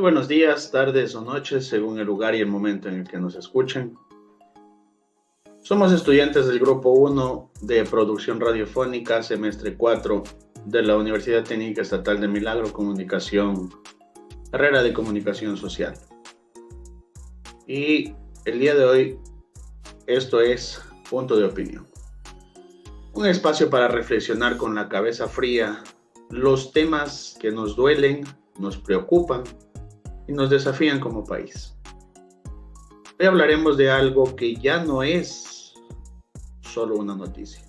buenos días, tardes o noches, según el lugar y el momento en el que nos escuchen. Somos estudiantes del Grupo 1 de Producción Radiofónica, semestre 4 de la Universidad Técnica Estatal de Milagro, Comunicación, carrera de Comunicación Social. Y el día de hoy, esto es Punto de Opinión. Un espacio para reflexionar con la cabeza fría los temas que nos duelen, nos preocupan y nos desafían como país. Hoy hablaremos de algo que ya no es solo una noticia.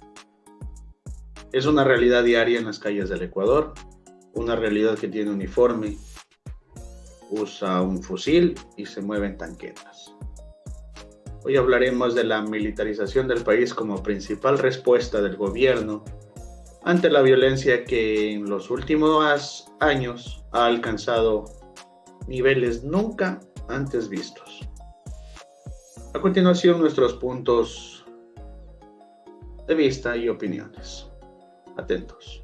Es una realidad diaria en las calles del Ecuador, una realidad que tiene uniforme, usa un fusil y se mueve en tanquetas. Hoy hablaremos de la militarización del país como principal respuesta del gobierno ante la violencia que en los últimos años ha alcanzado niveles nunca antes vistos. A continuación, nuestros puntos de vista y opiniones. Atentos.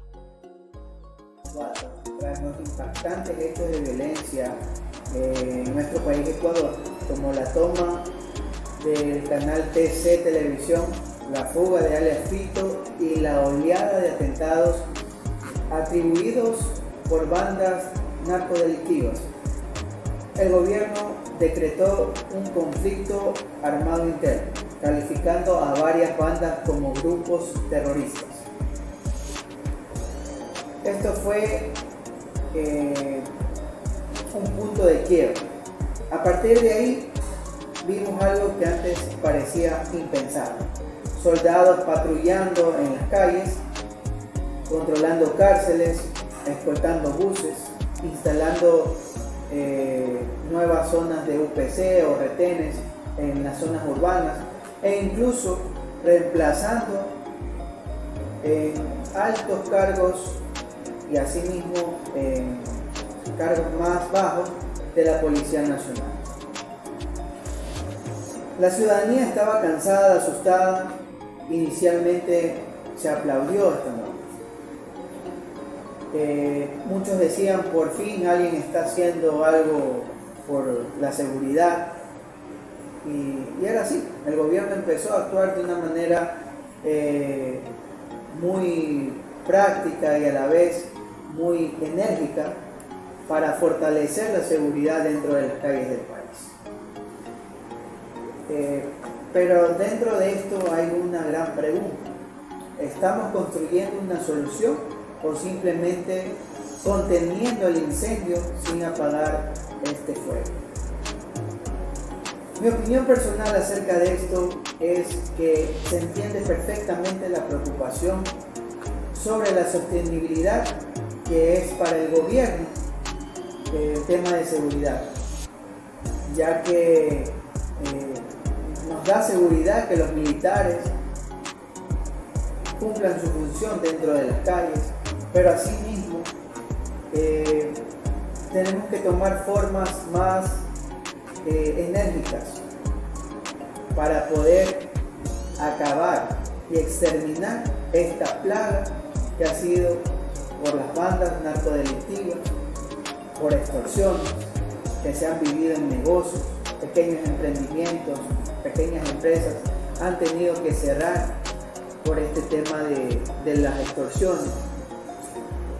Tras los impactantes hechos de violencia en nuestro país Ecuador, como la toma del canal TC Televisión, la fuga de alias Fito y la oleada de atentados atribuidos por bandas narcodelictivas, el gobierno decretó un conflicto armado interno, calificando a varias bandas como grupos terroristas. Esto fue un punto de quiebra. A partir de ahí vimos algo que antes parecía impensable: soldados patrullando en las calles, controlando cárceles, escoltando buses, instalando nuevas zonas de UPC o retenes en las zonas urbanas, e incluso reemplazando altos cargos y asimismo cargos más bajos de la Policía Nacional. La ciudadanía estaba cansada, asustada. Inicialmente se aplaudió esta norma. Muchos decían: por fin alguien está haciendo algo por la seguridad. Y era así. El gobierno empezó a actuar de una manera muy práctica y a la vez muy enérgica para fortalecer la seguridad dentro de las calles del país. Pero dentro de esto hay una gran pregunta: ¿estamos construyendo una solución o simplemente conteniendo el incendio sin apagar este fuego? Mi opinión personal acerca de esto es que se entiende perfectamente la preocupación sobre la sostenibilidad que es para el gobierno el tema de seguridad, ya que nos da seguridad que los militares cumplan su función dentro de las calles, pero asimismo tenemos que tomar formas más enérgicas para poder acabar y exterminar esta plaga que ha sido por las bandas narcodelictivas, por extorsiones que se han vivido en negocios, pequeños emprendimientos, pequeñas empresas han tenido que cerrar por este tema de las extorsiones.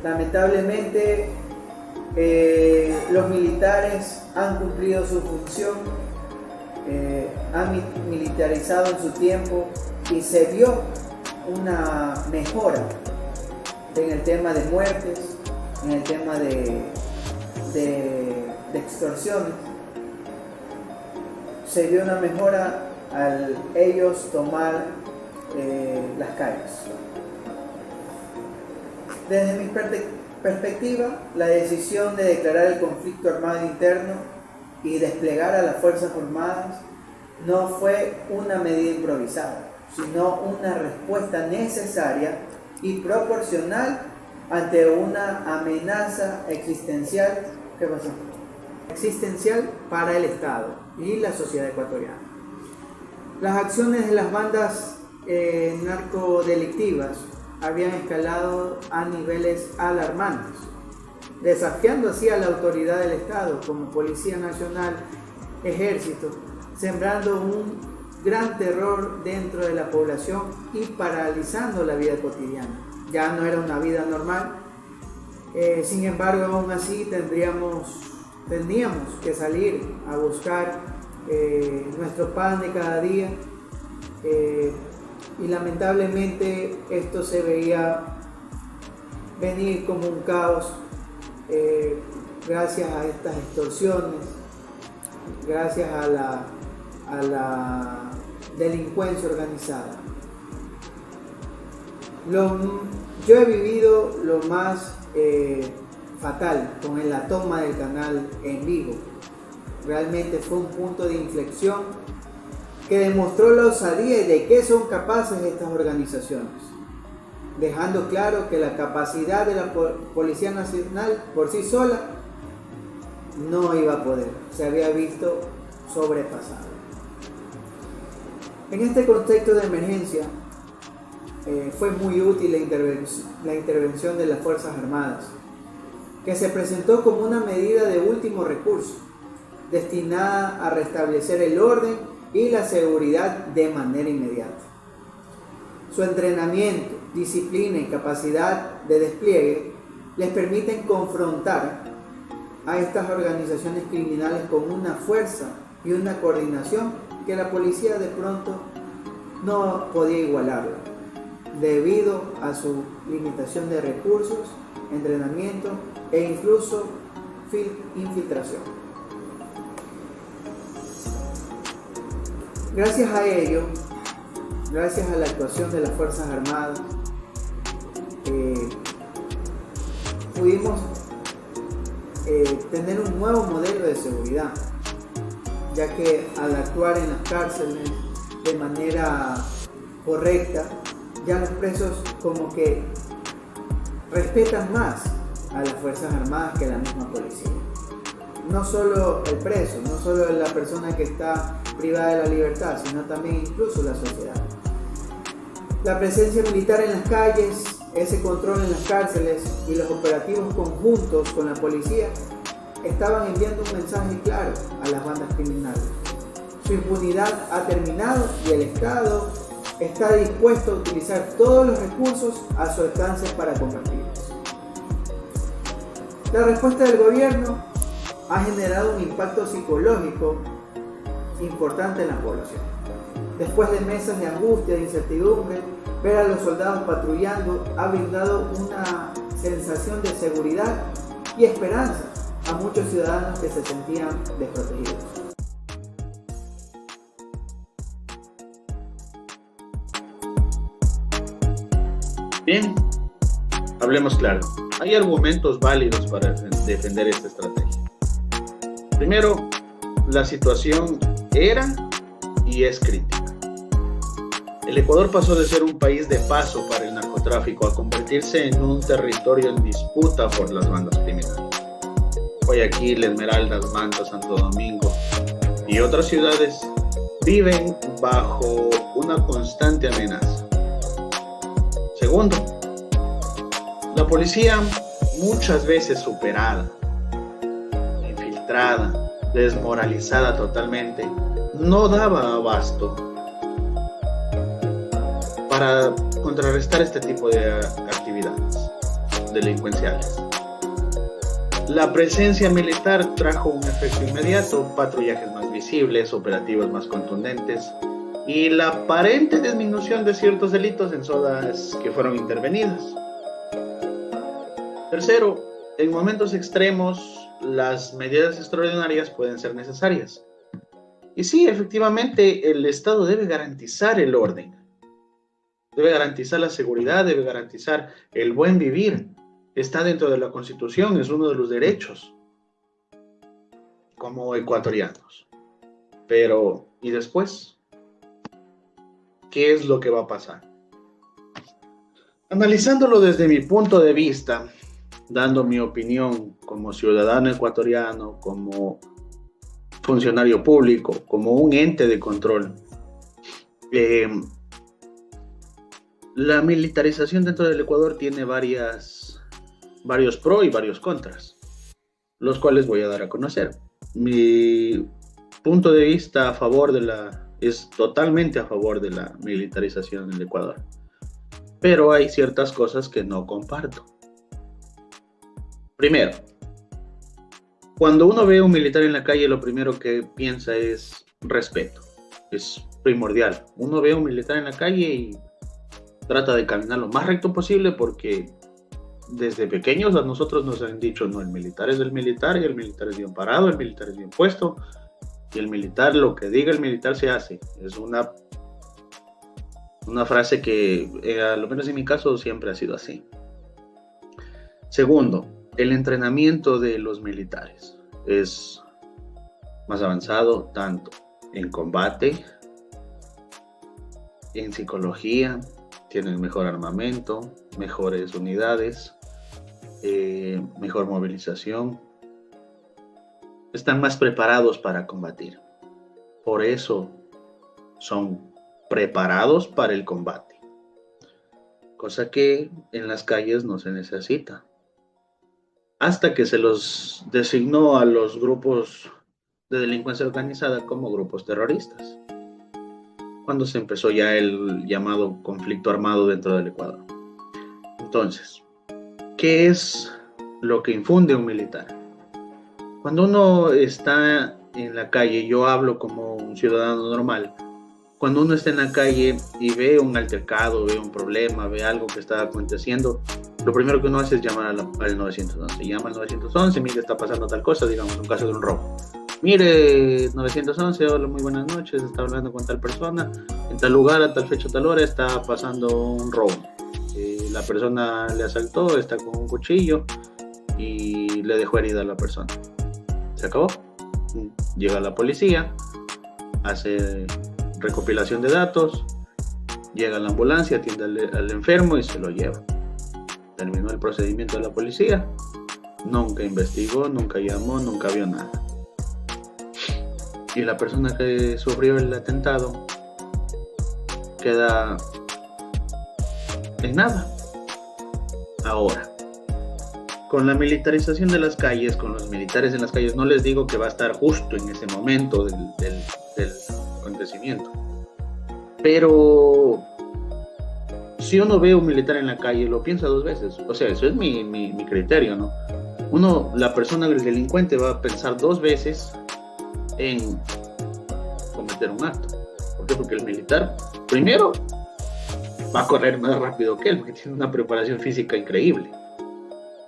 Lamentablemente los militares han cumplido su función, han militarizado en su tiempo y se vio una mejora en el tema de muertes, en el tema de extorsiones. Se vio una mejora al ellos tomar las calles. Desde mi perspectiva, la decisión de declarar el conflicto armado interno y desplegar a las Fuerzas Armadas no fue una medida improvisada, sino una respuesta necesaria y proporcional ante una amenaza existencial. ¿Qué pasó? Existencial para el Estado y la sociedad ecuatoriana. Las acciones de las bandas narcodelictivas habían escalado a niveles alarmantes. desafiando así a la autoridad del Estado como Policía Nacional, Ejército, sembrando un gran terror dentro de la población y paralizando la vida cotidiana. Ya no era una vida normal, sin embargo aún así tendríamos que salir a buscar nuestro pan de cada día, y lamentablemente esto se veía venir como un caos, gracias a estas extorsiones, gracias a la delincuencia organizada. Yo he vivido lo más fatal con la toma del canal en vivo. Realmente fue un punto de inflexión que demostró la osadía y de qué son capaces estas organizaciones, dejando claro que la capacidad de la Policía Nacional por sí sola no iba a poder, se había visto sobrepasada. En este contexto de emergencia fue muy útil la intervención de las Fuerzas Armadas, que se presentó como una medida de último recurso, destinada a restablecer el orden y la seguridad de manera inmediata. Su entrenamiento, disciplina y capacidad de despliegue les permiten confrontar a estas organizaciones criminales con una fuerza y una coordinación que la policía de pronto no podía igualarla, debido a su limitación de recursos, entrenamiento e incluso infiltración. Gracias a ello, gracias a la actuación de las Fuerzas Armadas, pudimos tener un nuevo modelo de seguridad, ya que al actuar en las cárceles de manera correcta, ya los presos como que respetan más a las Fuerzas Armadas que la misma policía. No solo el preso, no solo la persona que está privada de la libertad, sino también incluso la sociedad. La presencia militar en las calles, ese control en las cárceles y los operativos conjuntos con la policía estaban enviando un mensaje claro a las bandas criminales. Su impunidad ha terminado y el Estado está dispuesto a utilizar todos los recursos a su alcance para combatirlos. La respuesta del gobierno ha generado un impacto psicológico importante en la población. Después de meses de angustia e incertidumbre, ver a los soldados patrullando ha brindado una sensación de seguridad y esperanza a muchos ciudadanos que se sentían desprotegidos. Bien, hablemos claro. Hay argumentos válidos para defender esta estrategia. Primero, la situación era y es crítica. El Ecuador pasó de ser un país de paso para el narcotráfico a convertirse en un territorio en disputa por las bandas criminales. Guayaquil, Esmeraldas, Manta, Santo Domingo y otras ciudades viven bajo una constante amenaza. Segundo, la policía, muchas veces superada, infiltrada, desmoralizada totalmente, no daba abasto para contrarrestar este tipo de actividades delincuenciales. La presencia militar trajo un efecto inmediato, patrullajes más visibles, operativos más contundentes y la aparente disminución de ciertos delitos en zonas que fueron intervenidas. Tercero, en momentos extremos, las medidas extraordinarias pueden ser necesarias. Y sí, efectivamente, el Estado debe garantizar el orden, debe garantizar la seguridad, debe garantizar el buen vivir. Está dentro de la Constitución, es uno de los derechos como ecuatorianos. Pero, ¿y después? ¿Qué es lo que va a pasar? Analizándolo desde mi punto de vista, dando mi opinión como ciudadano ecuatoriano, como funcionario público, como un ente de control, la militarización dentro del Ecuador tiene varios pros y varios contras. los cuales voy a dar a conocer. Mi punto de vista es totalmente a favor de la militarización en el Ecuador, pero hay ciertas cosas que no comparto. Primero, cuando uno ve a un militar en la calle, lo primero que piensa es respeto. Es primordial. Uno ve a un militar en la calle y trata de caminar lo más recto posible porque desde pequeños a nosotros nos han dicho, no, el militar es el militar y el militar es bien parado, el militar es bien puesto y el militar, lo que diga el militar se hace. Es una frase que, a lo menos en mi caso, siempre ha sido así. Segundo, el entrenamiento de los militares es más avanzado tanto en combate, en psicología, tienen mejor armamento, mejores unidades, mejor movilización, están más preparados para combatir. Por eso son preparados para el combate, cosa que en las calles no se necesita. Hasta que se los designó a los grupos de delincuencia organizada como grupos terroristas, cuando se empezó ya el llamado conflicto armado dentro del Ecuador. Entonces, ¿qué es lo que infunde un militar? Cuando uno está en la calle, yo hablo como un ciudadano normal, cuando uno está en la calle y ve un altercado, ve un problema, ve algo que está aconteciendo, lo primero que uno hace es llamar al 911. Llama al 911, mire, está pasando tal cosa, digamos, un caso de un robo. Mire, 911, hola, muy buenas noches, está hablando con tal persona, en tal lugar, a tal fecha, a tal hora, está pasando un robo. La persona le asaltó, está con un cuchillo y le dejó herida a la persona. Se acabó. Llega la policía, hace recopilación de datos, llega la ambulancia, atiende al enfermo y se lo lleva. Terminó el procedimiento de la policía, nunca investigó, nunca llamó, nunca vio nada. Y la persona que sufrió el atentado queda en nada. Ahora, con la militarización de las calles, con los militares en las calles, no les digo que va a estar justo en ese momento del acontecimiento, pero si uno ve un militar en la calle, lo piensa dos veces. O sea, eso es mi criterio, ¿no? La persona, el delincuente, va a pensar dos veces en cometer un acto. ¿Por qué? Porque el militar, primero, va a correr más rápido que él, porque tiene una preparación física increíble.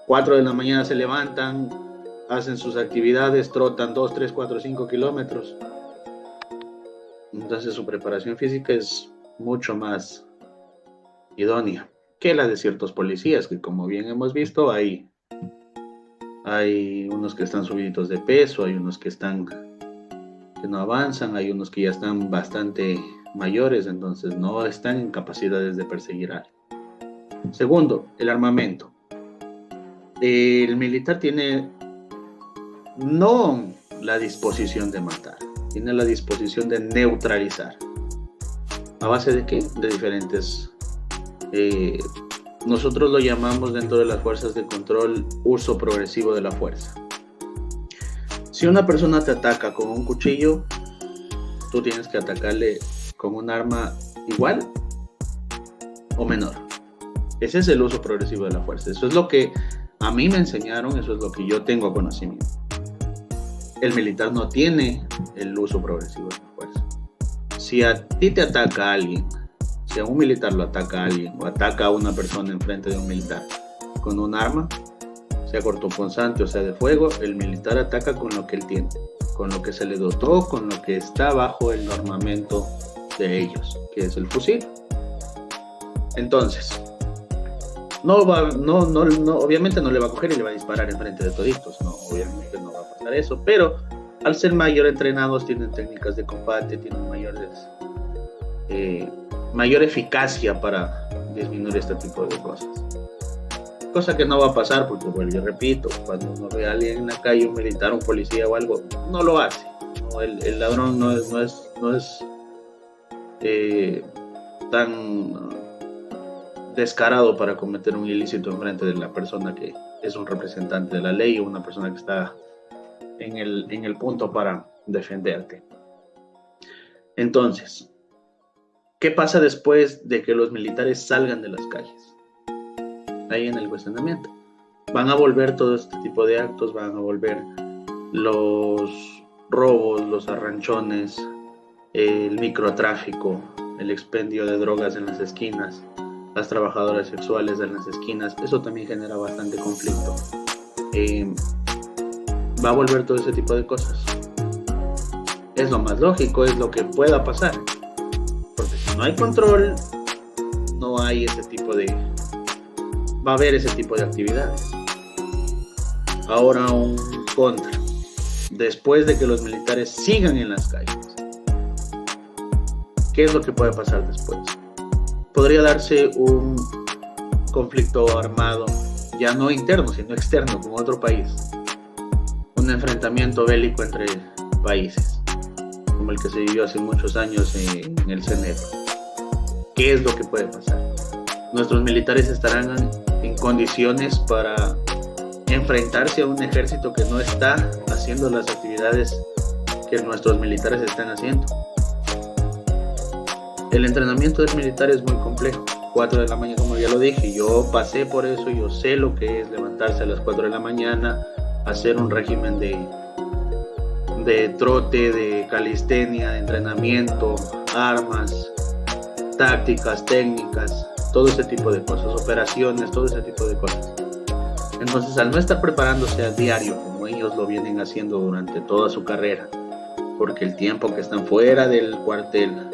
4 de la mañana se levantan, hacen sus actividades, trotan 2, 3, 4, 5 kilómetros. Entonces su preparación física es mucho más idónea que la de ciertos policías, que como bien hemos visto, hay unos que están subiditos de peso, hay unos que no avanzan, hay unos que ya están bastante mayores, entonces no están en capacidades de perseguir a alguien. Segundo, el armamento. El militar tiene no la disposición de matar, tiene la disposición de neutralizar. ¿A base de qué? De diferentes... nosotros lo llamamos dentro de las fuerzas de control uso progresivo de la fuerza. Si una persona te ataca con un cuchillo, tú tienes que atacarle con un arma igual o menor. Ese es el uso progresivo de la fuerza. Eso es lo que a mí me enseñaron, eso es lo que yo tengo conocimiento. El militar no tiene el uso progresivo de la fuerza. Si a ti te ataca alguien, si a un militar lo ataca a alguien o ataca a una persona enfrente de un militar con un arma, sea cortopunzante o sea de fuego, el militar ataca con lo que él tiene, con lo que se le dotó, con lo que está bajo el armamento de ellos, que es el fusil. Entonces, obviamente no le va a coger y le va a disparar enfrente de toditos, no, obviamente no va a pasar eso, pero al ser mayor entrenados tienen técnicas de combate, tienen mayor eficacia para disminuir este tipo de cosas. Cosa que no va a pasar porque, bueno, yo repito, cuando uno ve a alguien en la calle, un militar, un policía o algo, no lo hace. No, el ladrón no es tan descarado para cometer un ilícito enfrente de la persona que es un representante de la ley, una persona que está en el punto para defenderte. Entonces, ¿qué pasa después de que los militares salgan de las calles? Ahí en el cuestionamiento. Van a volver todo este tipo de actos, van a volver los robos, los arranchones, el microtráfico, el expendio de drogas en las esquinas, las trabajadoras sexuales en las esquinas. Eso también genera bastante conflicto. Va a volver todo ese tipo de cosas. Es lo más lógico, es lo que pueda pasar. Porque si no hay control, no hay ese tipo de... va a haber ese tipo de actividades. Ahora un contra. Después de que los militares sigan en las calles, ¿qué es lo que puede pasar después? Podría darse un conflicto armado, ya no interno, sino externo, con otro país. Un enfrentamiento bélico entre países, como el que se vivió hace muchos años en el CNEP. ¿Qué es lo que puede pasar? Nuestros militares estarán en condiciones para enfrentarse a un ejército que no está haciendo las actividades que nuestros militares están haciendo. El entrenamiento del militar es muy complejo. 4 de la mañana, como ya lo dije, yo pasé por eso, yo sé lo que es levantarse a las 4 de la mañana, hacer un régimen de trote, de calistenia, de entrenamiento, armas, tácticas, técnicas, todo ese tipo de cosas, operaciones, todo ese tipo de cosas. Entonces, al no estar preparándose a diario, como ellos lo vienen haciendo durante toda su carrera, porque el tiempo que están fuera del cuartel,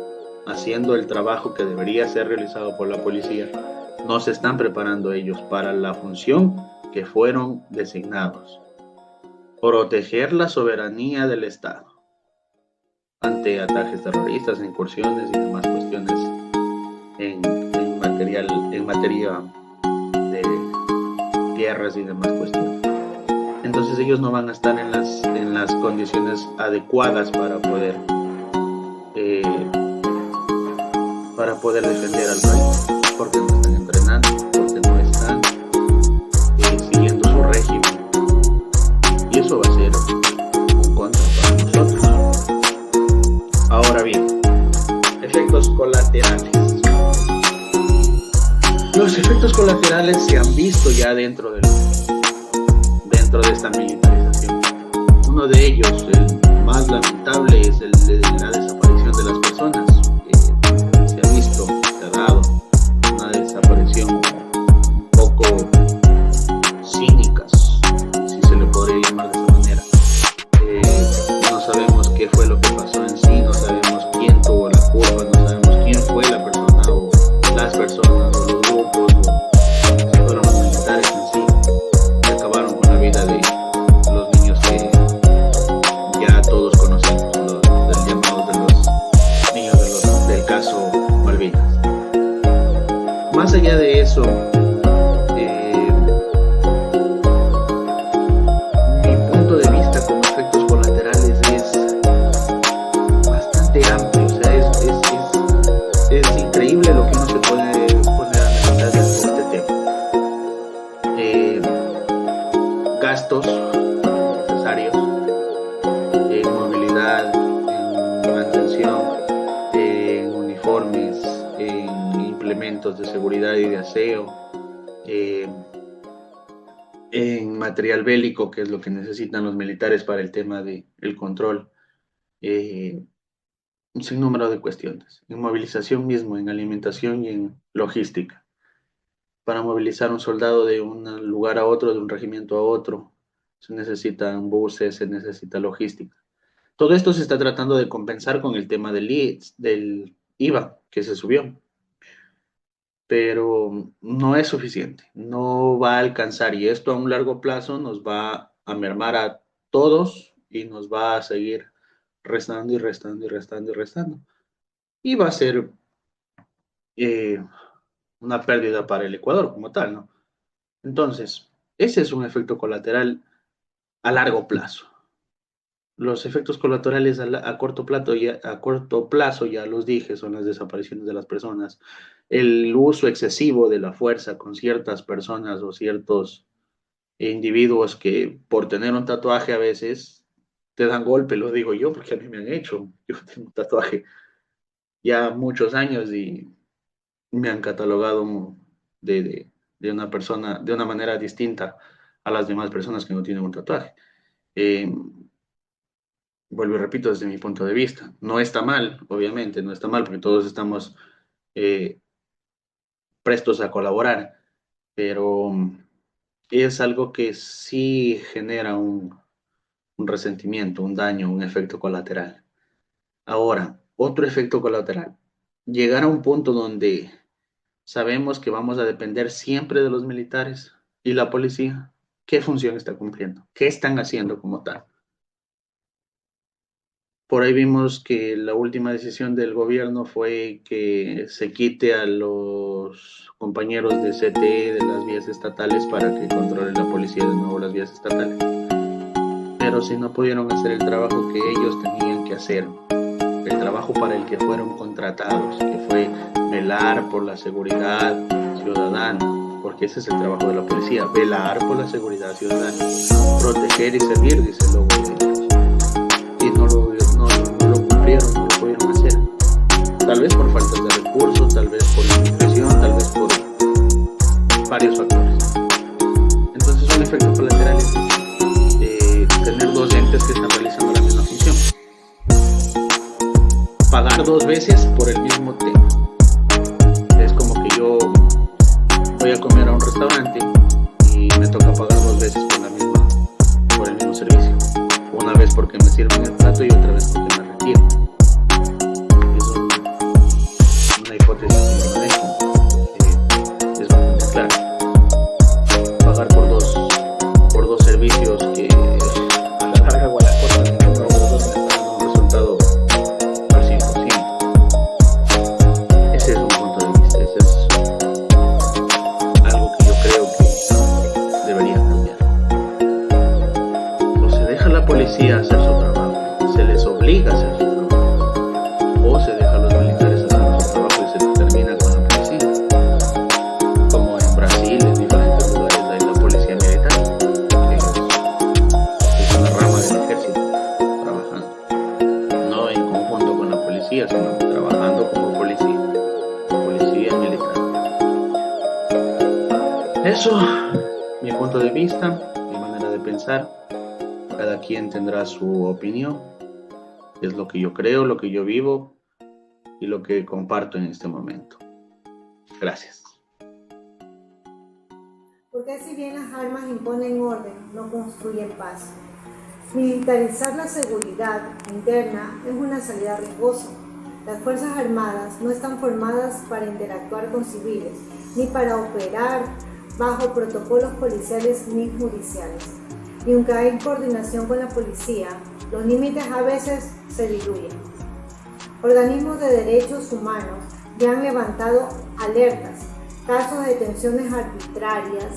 haciendo el trabajo que debería ser realizado por la policía, no se están preparando ellos para la función que fueron designados: proteger la soberanía del Estado ante ataques terroristas, incursiones y demás cuestiones en materia de tierras y demás cuestiones. Entonces ellos no van a estar en las condiciones adecuadas para poder defender al país, porque no están entrenando, porque no están siguiendo su régimen, y eso va a ser un contra para nosotros. Ahora bien, efectos colaterales. Los efectos colaterales se han visto ya dentro de esta militarización. Uno de ellos, el más lamentable, es el de la desaparición de las personas. Se ha visto, se ha dado una desaparición un poco cínica, si se le podría llamar de esa manera. No sabemos qué fue lo que pasó en sí, no sabemos quién tuvo la culpa, no sabemos quién fue la persona o las personas o los grupos o si fueron los militares en sí que acabaron con la vida de los niños que ya todos conocemos, los llamados de los niños del caso Malvinas. Más allá de eso, mi punto de vista como efectos colaterales es bastante amplio. O sea, es increíble lo que uno se puede poner a analizar de este tema. Gastos necesarios en movilidad, en mantención, en uniformes, en implementos de seguridad y de aseo, en material bélico, que es lo que necesitan los militares para el tema del control, un sinnúmero de cuestiones, en movilización mismo, en alimentación y en logística. Para movilizar un soldado de un lugar a otro, de un regimiento a otro, se necesitan buses, se necesita logística. Todo esto se está tratando de compensar con el tema del IVA que se subió, pero no es suficiente, no va a alcanzar, y esto a un largo plazo nos va a mermar a todos y nos va a seguir restando y restando y restando y restando. Y va a ser una pérdida para el Ecuador como tal, ¿no? Entonces, ese es un efecto colateral a largo plazo. Los efectos colaterales a corto plazo, ya los dije, son las desapariciones de las personas, el uso excesivo de la fuerza con ciertas personas o ciertos individuos que por tener un tatuaje a veces te dan golpe, lo digo yo porque a mí me han hecho. Yo tengo un tatuaje ya muchos años y me han catalogado de una persona de una manera distinta a las demás personas que no tienen un tatuaje. Eh, Vuelvo y repito, desde mi punto de vista, no está mal, obviamente, no está mal porque todos estamos eh, prestos a colaborar, pero es algo que sí genera un resentimiento, un daño, un efecto colateral. Ahora, otro efecto colateral, llegar a un punto donde sabemos que vamos a depender siempre de los militares y la policía. ¿Qué función está cumpliendo? ¿Qué están haciendo como tal? Por ahí vimos que la última decisión del gobierno fue que se quite a los compañeros de CTE de las vías estatales para que controle la policía de nuevo las vías estatales. Pero si no pudieron hacer el trabajo que ellos tenían que hacer, el trabajo para el que fueron contratados, que fue velar por la seguridad ciudadana, porque ese es el trabajo de la policía, velar por la seguridad ciudadana, proteger y servir, dice el logo de ellos. Y no lo cumplieron, no lo pudieron hacer. Tal vez por falta de recursos, tal vez por instrucción, tal vez por varios factores. Entonces un efecto colateral es tener dos entes que están realizando la misma función. Pagar dos veces por el mismo tema. Es como que yo voy a comer a un restaurante y me toca pagar dos veces por el mismo servicio. Una vez porque me sirven el plato y otra vez porque me retiro. Es una hipótesis que yo manejo. Es bastante clara. Pagar por dos servicios que a la larga o a la corta ninguno de los dos me está dando un resultado al 100%. Ese es un punto de vista. Ese es algo que yo creo que debería cambiar. O se deja a la policía hacer su trabajo, se les obliga a hacer su trabajo, o se deja a los militares hacer su trabajo y se termina con la policía. Como en Brasil, en diferentes lugares hay la policía militar, que es una rama del ejército trabajando, no en conjunto con la policía, sino trabajando como policía militar. Eso, mi punto de vista, mi manera de pensar. Cada quien tendrá su opinión, es lo que yo creo, lo que yo vivo y lo que comparto en este momento. Gracias. Porque si bien las armas imponen orden, no construyen paz. Militarizar la seguridad interna es una salida riesgosa. Las Fuerzas Armadas no están formadas para interactuar con civiles, ni para operar bajo protocolos policiales ni judiciales. Y aunque hay coordinación con la policía, los límites a veces se diluyen. Organismos de derechos humanos ya han levantado alertas, casos de detenciones arbitrarias,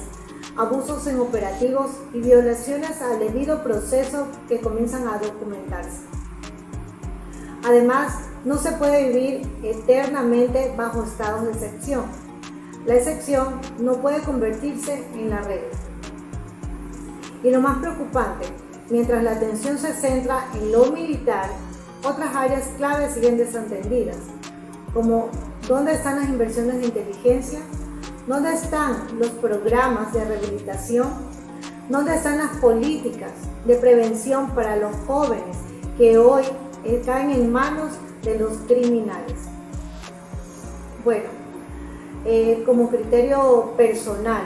abusos en operativos y violaciones al debido proceso que comienzan a documentarse. Además, no se puede vivir eternamente bajo estados de excepción. La excepción no puede convertirse en la regla. Y lo más preocupante, mientras la atención se centra en lo militar, otras áreas claves siguen desatendidas, como dónde están las inversiones de inteligencia, dónde están los programas de rehabilitación, dónde están las políticas de prevención para los jóvenes que hoy caen en manos de los criminales. Bueno, como criterio personal,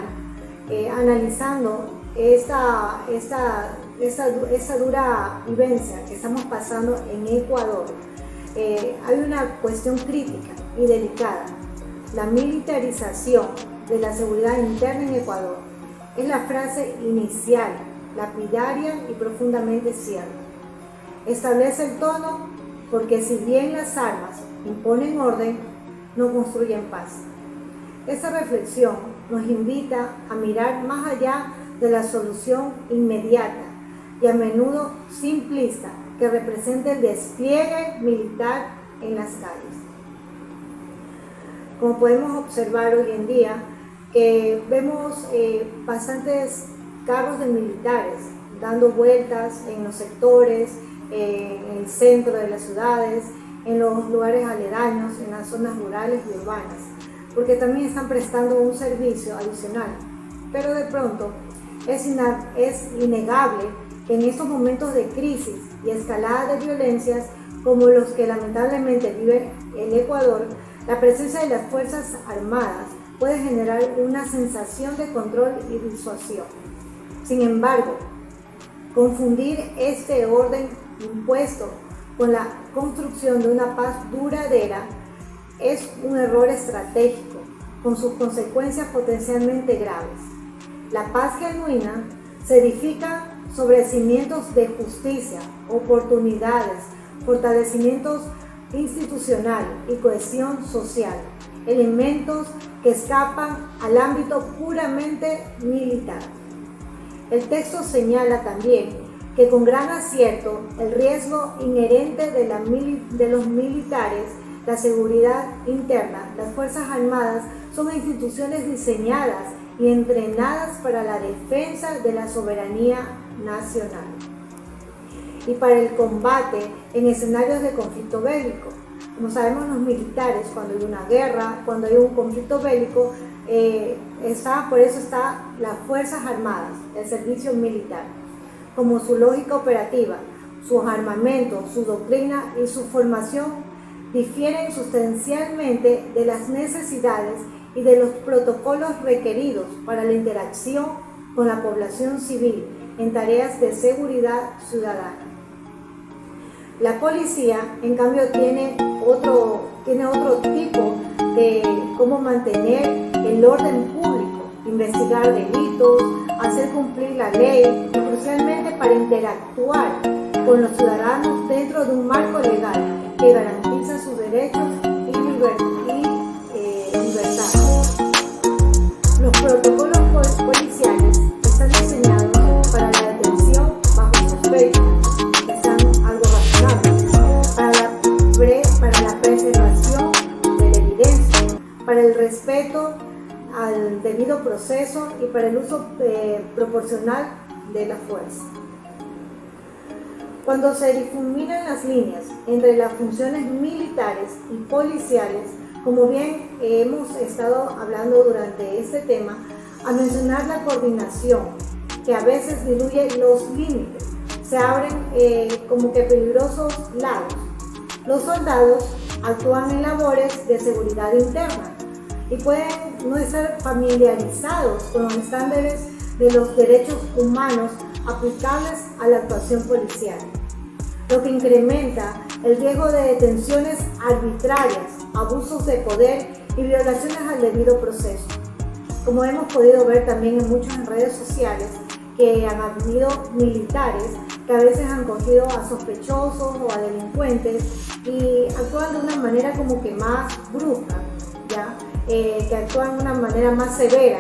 analizando esta dura vivencia que estamos pasando en Ecuador, hay una cuestión crítica y delicada. La militarización de la seguridad interna en Ecuador es la frase inicial, lapidaria y profundamente cierta. Establece el tono porque si bien las armas imponen orden, no construyen paz. Esta reflexión nos invita a mirar más allá de la solución inmediata y a menudo simplista que representa el despliegue militar en las calles. Como podemos observar hoy en día, vemos bastantes carros de militares dando vueltas en los sectores, en el centro de las ciudades, en los lugares aledaños, en las zonas rurales y urbanas, porque también están prestando un servicio adicional. Pero de pronto es innegable que en estos momentos de crisis y escalada de violencias como los que lamentablemente vive el Ecuador, la presencia de las Fuerzas Armadas puede generar una sensación de control y disuasión. Sin embargo, confundir este orden impuesto con la construcción de una paz duradera es un error estratégico, con sus consecuencias potencialmente graves. La paz genuina se edifica sobre cimientos de justicia, oportunidades, fortalecimientos institucional y cohesión social, elementos que escapan al ámbito puramente militar. El texto señala también que con gran acierto el riesgo inherente de los militares, la seguridad interna, las Fuerzas Armadas son instituciones diseñadas y entrenadas para la defensa de la soberanía nacional y para el combate en escenarios de conflicto bélico. Como sabemos, los militares, cuando hay una guerra, cuando hay un conflicto bélico, por eso está las Fuerzas Armadas, el servicio militar, como su lógica operativa, sus armamentos, su doctrina y su formación difieren sustancialmente de las necesidades y de los protocolos requeridos para la interacción con la población civil en tareas de seguridad ciudadana. La policía, en cambio, tiene otro tipo de cómo mantener el orden público, investigar delitos, hacer cumplir la ley, y crucialmente para interactuar con los ciudadanos dentro de un marco legal que garantiza sus derechos y libertades. Los protocolos policiales están diseñados para la detención bajo sospecha, que sean algo razonables, para la preservación de la evidencia, para el respeto al debido proceso y para el uso proporcional de la fuerza. Cuando se difuminan las líneas entre las funciones militares y policiales, como bien hemos estado hablando durante este tema, a mencionar la coordinación, que a veces diluye los límites, se abren como que peligrosos lagos. Los soldados actúan en labores de seguridad interna y pueden no estar familiarizados con los estándares de los derechos humanos aplicables a la actuación policial, lo que incrementa el riesgo de detenciones arbitrarias, abusos de poder y violaciones al debido proceso. Como hemos podido ver también en muchas redes sociales, que han habido militares que a veces han cogido a sospechosos o a delincuentes y actúan de una manera como que más brusca, ¿ya? Que actúan de una manera más severa,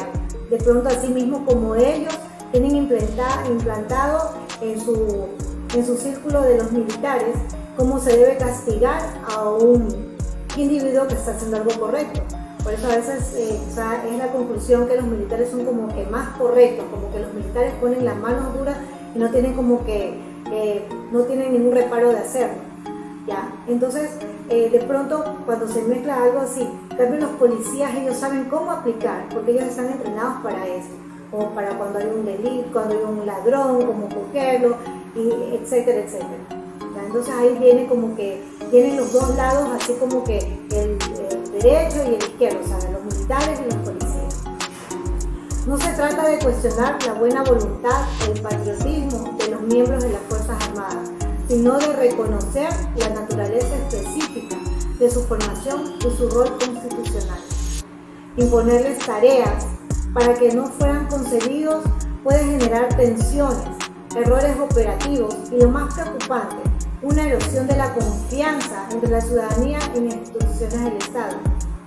de pronto así mismo como ellos tienen implantado en su círculo de los militares cómo se debe castigar a un individuo que está haciendo algo correcto. Por eso a veces es la conclusión que los militares son como que más correctos, como que los militares ponen las manos duras y no tienen como que no tienen ningún reparo de hacerlo, ¿ya? Entonces de pronto cuando se mezcla algo así, también los policías ellos saben cómo aplicar, porque ellos están entrenados para eso, como para cuando hay un delito, cuando hay un ladrón, cómo cogerlo, y etcétera, etcétera. ¿Ya? Entonces ahí viene como que tienen los dos lados, así como que el derecho y el izquierdo, o sea, los militares y los policías. No se trata de cuestionar la buena voluntad o el patriotismo de los miembros de las Fuerzas Armadas, sino de reconocer la naturaleza específica de su formación y su rol constitucional. Imponerles tareas para que no fueran concebidos puede generar tensiones, errores operativos y, lo más preocupante, una erosión de la confianza entre la ciudadanía y las instituciones del Estado.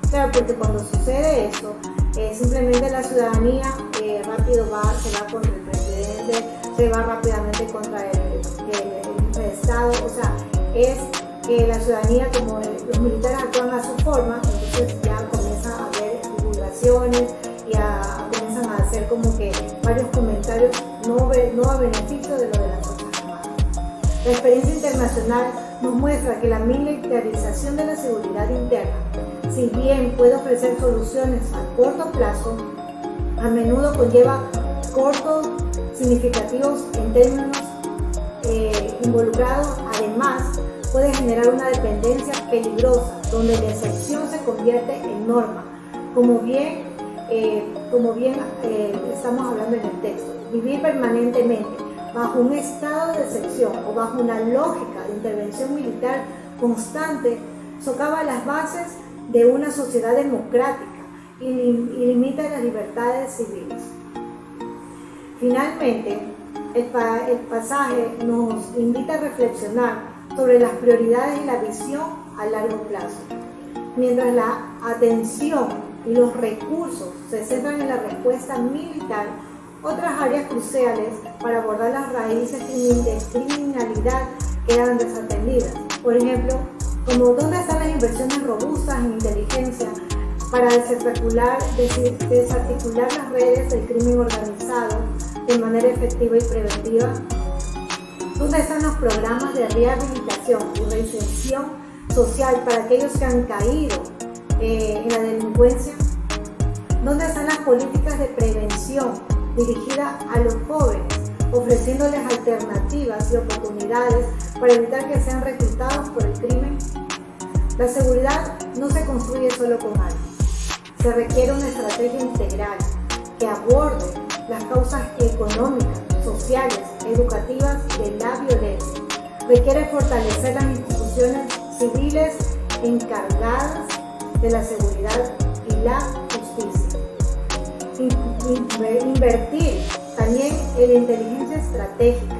Claro, porque cuando sucede esto, simplemente la ciudadanía rápido se va contra el presidente, se va rápidamente contra el Estado. O sea, es que la ciudadanía, como los militares actúan a su forma, entonces ya comienzan a haber divulgaciones y comienzan a hacer como que varios comentarios no a beneficio de lo de las Fuerzas Armadas. La experiencia internacional nos muestra que la militarización de la seguridad interna, si bien puede ofrecer soluciones a corto plazo, a menudo conlleva costos significativos en términos involucrados. Además, puede generar una dependencia peligrosa, donde la excepción se convierte en norma, como bien estamos hablando en el texto. Vivir permanentemente bajo un estado de excepción o bajo una lógica de intervención militar constante socava las bases de una sociedad democrática y limita las libertades civiles. Finalmente, el pasaje nos invita a reflexionar sobre las prioridades y la visión a largo plazo. Mientras la atención y los recursos se centran en la respuesta militar, otras áreas cruciales para abordar las raíces de criminalidad quedan desatendidas. Por ejemplo, como dónde están las inversiones robustas en inteligencia para desarticular las redes del crimen organizado de manera efectiva y preventiva. ¿Dónde están los programas de rehabilitación y reinserción social para aquellos que han caído en la delincuencia? ¿Dónde están las políticas de prevención dirigidas a los jóvenes, ofreciéndoles alternativas y oportunidades para evitar que sean reclutados por el crimen? La seguridad no se construye solo con armas. Se requiere una estrategia integral que aborde las causas económicas, sociales, educativas de la violencia. Requiere fortalecer las instituciones civiles encargadas de la seguridad y la justicia. Invertir también en la inteligencia estratégica,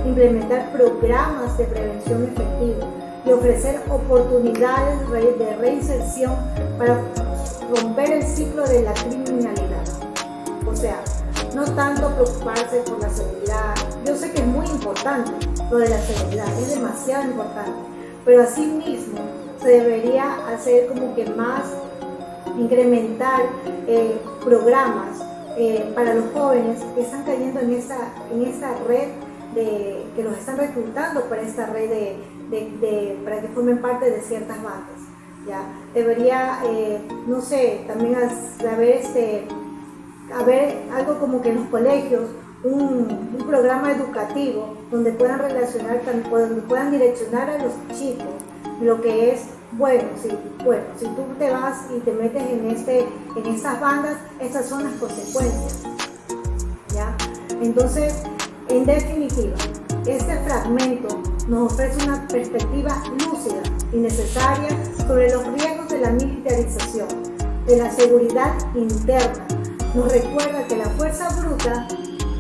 implementar programas de prevención efectivos y ofrecer oportunidades de reinserción para romper el ciclo de la criminalidad. O sea, no tanto preocuparse por la seguridad. Yo sé que es muy importante lo de la seguridad, es demasiado importante, pero asimismo se debería hacer como que más, incrementar programas para los jóvenes que están cayendo en esta red que los están reclutando para esta red para que formen parte de ciertas bandas. ¿Ya? Debería, no sé, también haber algo como que en los colegios, un programa educativo donde puedan donde puedan direccionar a los chicos lo que es, si tú te vas y te metes en estas bandas, estas son las consecuencias. ¿Ya? Entonces, en definitiva, este fragmento nos ofrece una perspectiva lúcida y necesaria sobre los riesgos de la militarización, de la seguridad interna. Nos recuerda que la fuerza bruta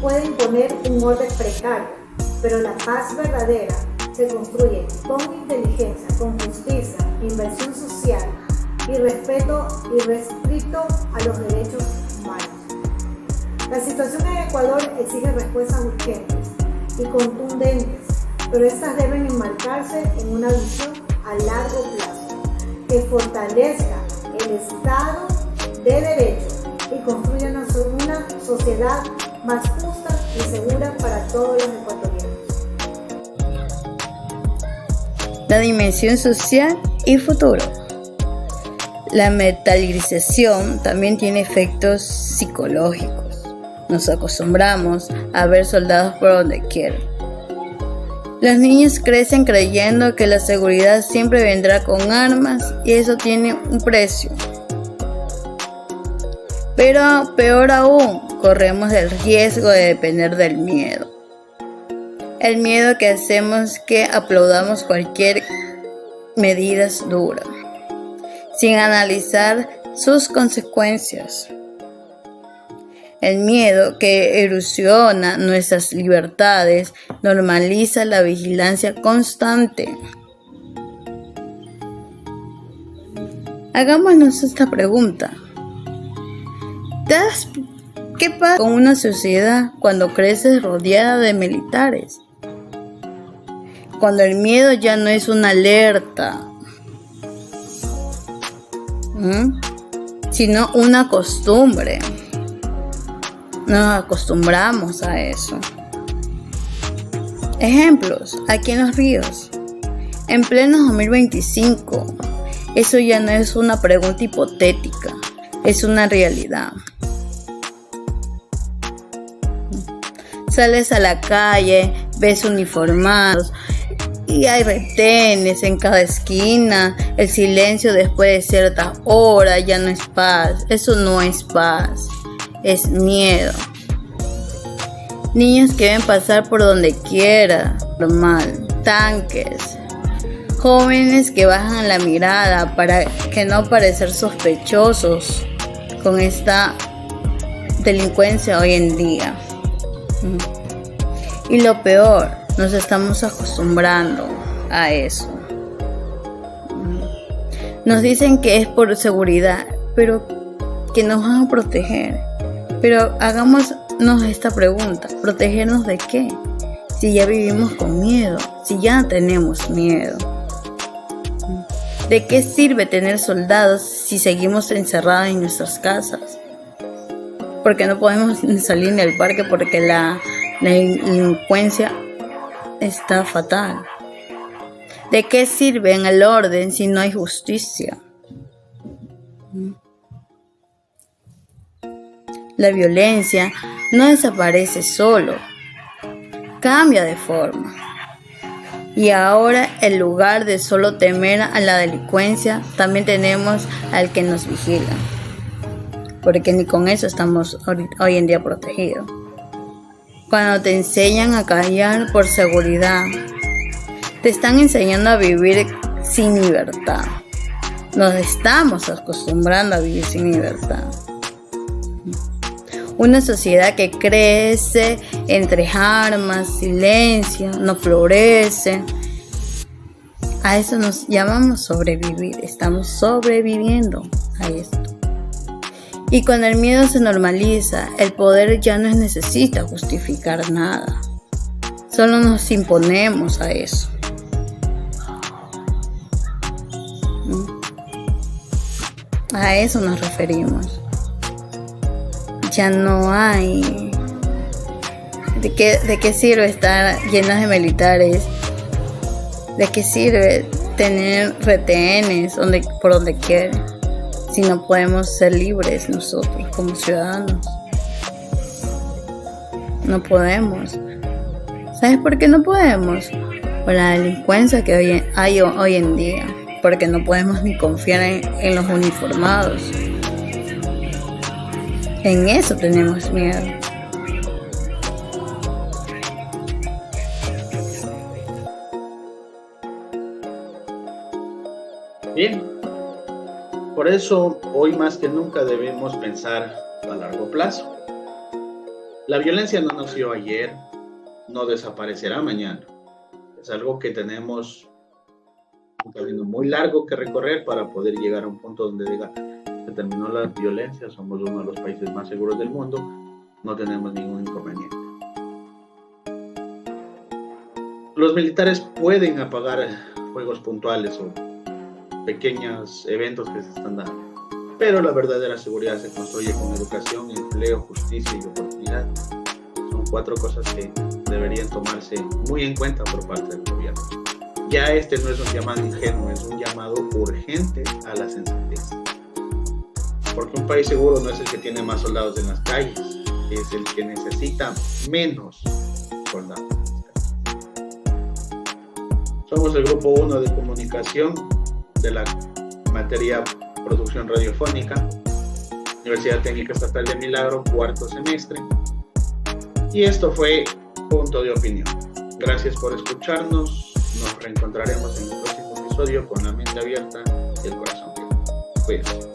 puede imponer un orden precario, pero la paz verdadera se construye con inteligencia, con justicia, inversión social y respeto irrestricto a los derechos humanos. La situación en Ecuador exige respuestas urgentes y contundentes, pero estas deben enmarcarse en una visión a largo plazo que fortalezca el Estado de Derecho y construya una sociedad más justa y segura para todos los ecuatorianos. La dimensión social y futuro. La militarización también tiene efectos psicológicos. Nos acostumbramos a ver soldados por donde quiera. Los niños crecen creyendo que la seguridad siempre vendrá con armas y eso tiene un precio. Pero peor aún, corremos el riesgo de depender del miedo. El miedo que hacemos que aplaudamos cualquier medida dura, sin analizar sus consecuencias. El miedo que erosiona nuestras libertades normaliza la vigilancia constante. Hagámonos esta pregunta. ¿Qué pasa con una sociedad cuando crece rodeada de militares? Cuando el miedo ya no es una alerta, sino una costumbre. Nos acostumbramos a eso. Ejemplos, aquí en los ríos. En pleno 2025, eso ya no es una pregunta hipotética, es una realidad. Sales a la calle, ves uniformados y hay retenes en cada esquina. El silencio después de cierta hora ya no es paz. Eso no es paz, es miedo. Niños que ven pasar por donde quiera, normal, tanques. Jóvenes que bajan la mirada para que no parecer sospechosos con esta delincuencia hoy en día. Y lo peor, nos estamos acostumbrando a eso. Nos dicen que es por seguridad, pero que nos van a proteger. Pero hagámonos esta pregunta, ¿protegernos de qué? Si ya vivimos con miedo, si ya tenemos miedo. ¿De qué sirve tener soldados si seguimos encerrados en nuestras casas? Porque no podemos salir ni al parque porque la delincuencia está fatal. ¿De qué sirve el orden si no hay justicia? La violencia no desaparece solo, cambia de forma. Y ahora, en lugar de solo temer a la delincuencia, también tenemos al que nos vigila. Porque ni con eso estamos hoy en día protegidos. Cuando te enseñan a callar por seguridad, te están enseñando a vivir sin libertad. Nos estamos acostumbrando a vivir sin libertad. Una sociedad que crece entre armas, silencio, no florece. A eso nos llamamos sobrevivir. Estamos sobreviviendo a esto. Y cuando el miedo se normaliza, el poder ya no necesita justificar nada. Solo nos imponemos a eso. A eso nos referimos. Ya no hay. ¿De qué sirve estar llenos de militares? ¿De qué sirve tener retenes por donde quiera? Si no podemos ser libres nosotros como ciudadanos. No podemos. ¿Sabes por qué no podemos? Por la delincuencia que hay hoy en día. Porque no podemos ni confiar en los uniformados. En eso tenemos miedo. Bien, por eso hoy más que nunca debemos pensar a largo plazo. La violencia no nació ayer, no desaparecerá mañana. Es algo que tenemos un camino muy largo que recorrer para poder llegar a un punto donde diga: se terminó la violencia, somos uno de los países más seguros del mundo, no tenemos ningún inconveniente. Los militares pueden apagar fuegos puntuales o pequeños eventos que se están dando, pero la verdadera seguridad se construye con educación, empleo, justicia y oportunidad. Son 4 cosas que deberían tomarse muy en cuenta por parte del gobierno. Ya este no es un llamado ingenuo, es un llamado urgente a la sensatez. Porque un país seguro no es el que tiene más soldados en las calles, es el que necesita menos soldados en las calles. Somos el grupo 1 de comunicación de la materia producción radiofónica, Universidad Técnica Estatal de Milagro, 4º semestre. Y esto fue Punto de Opinión. Gracias por escucharnos. Nos reencontraremos en el próximo episodio con la mente abierta y el corazón abierto. Cuídense.